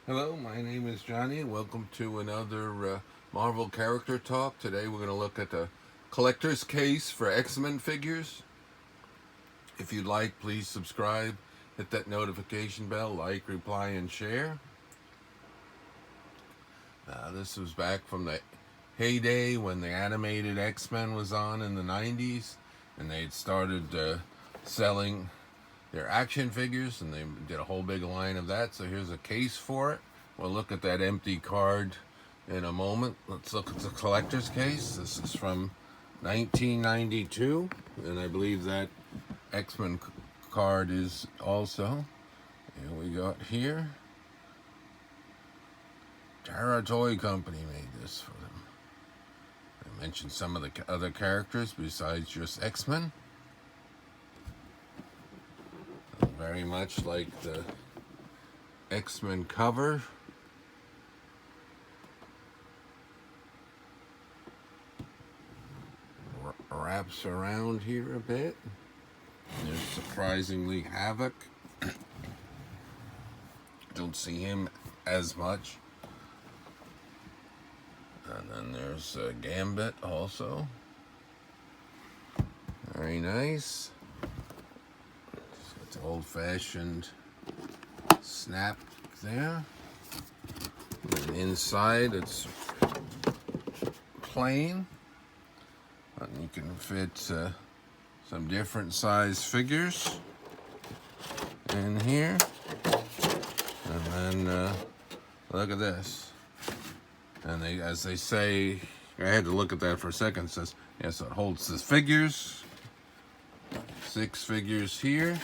Hello, my name is Johnny, and welcome to another Marvel character talk. Today we're going to look at the collector's case for X-Men figures. If you'd like, please subscribe, hit that notification bell, like, reply, and share. This was back from the heyday when the animated X-Men was on in the 90s, and they'd started selling their action figures, and they did a whole big line of that. So here's a case for it. We'll look at that empty card in a moment. Let's look at the collector's case. This is from 1992, and I believe that X-Men card is also. And we got here. Tara Toy Company made this for them. I mentioned some of the other characters besides just X-Men. Very much like the X-Men cover. Wraps around here a bit. There's surprisingly Havoc. Don't see him as much. And then there's Gambit also. Very nice. It's old-fashioned snap there. And inside it's plain. And you can fit some different size figures in here. And then look at this. And they, as they say, I had to look at that for a second. It says, yeah, so it holds the figures. 6 figures here.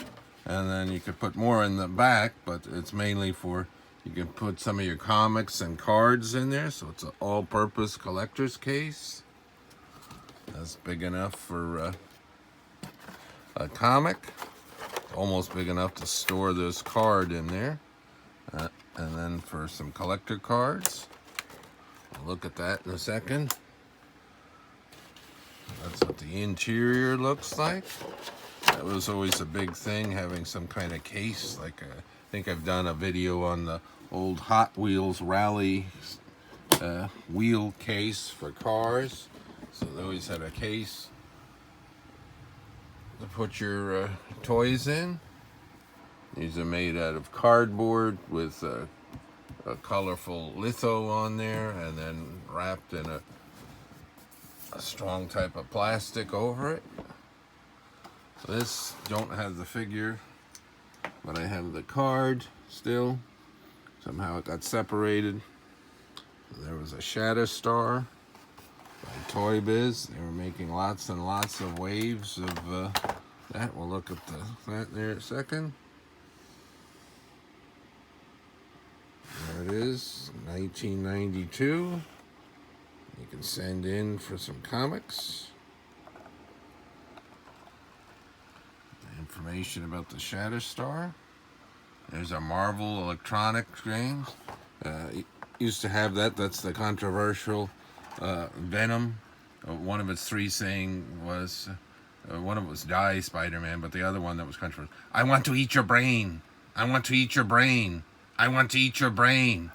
And then you could put more in the back, but it's mainly for, you can put some of your comics and cards in there. So it's an all-purpose collector's case. That's big enough for a comic. Almost big enough to store this card in there. And then for some collector cards. We'll look at that in a second. That's what the interior looks like. That was always a big thing, having some kind of case. Like I think I've done a video on the old Hot Wheels rally wheel case for cars. So they always had a case to put your toys in. These are made out of cardboard with a colorful litho on there, and then wrapped in a strong type of plastic over it. This, don't have the figure, but I have the card still. Somehow it got separated. There was a Shatterstar by Toy Biz. They were making lots and lots of waves of that. We'll look at that there in a second. There it is, 1992. You can send in for some comics. Information about the Shatterstar. There's a Marvel Electronics games. Used to have that. That's the controversial Venom. One of its 3 saying was, one of it was die Spider-Man, but the other one that was controversial, I want to eat your brain. I want to eat your brain. I want to eat your brain.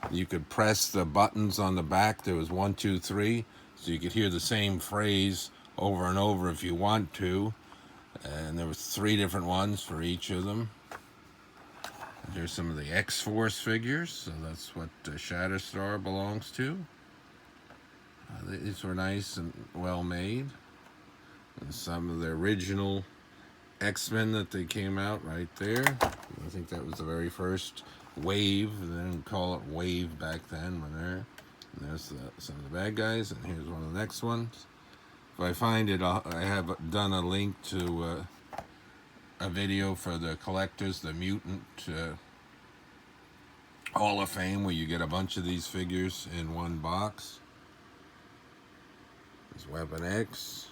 You could press the buttons on the back. There was 1, 2, 3. So you could hear the same phrase over and over if you want to. And there was 3 different ones for each of them. Here's some of the X-Force figures. So that's what Shatterstar belongs to. These were nice and well made. And some of the original X-Men that they came out right there. I think that was the very first wave. They didn't call it wave back then. But there. And there's some of the bad guys. And here's one of the next ones. If I find it, I have done a link to a video for the collectors, the Mutant Hall of Fame, where you get a bunch of these figures in one box. There's Weapon X.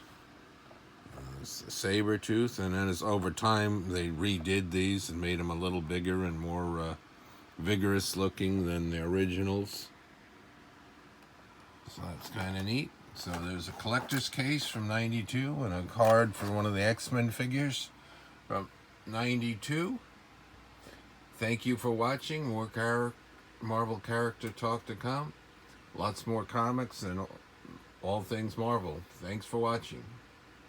There's the Saber Tooth. And then as over time, they redid these and made them a little bigger and more vigorous looking than the originals. So that's kind of neat. So there's a collector's case from 92 and a card for one of the X-Men figures from 92. Thank you for watching. More Marvel character talk to come. Lots more comics and all things Marvel. Thanks for watching.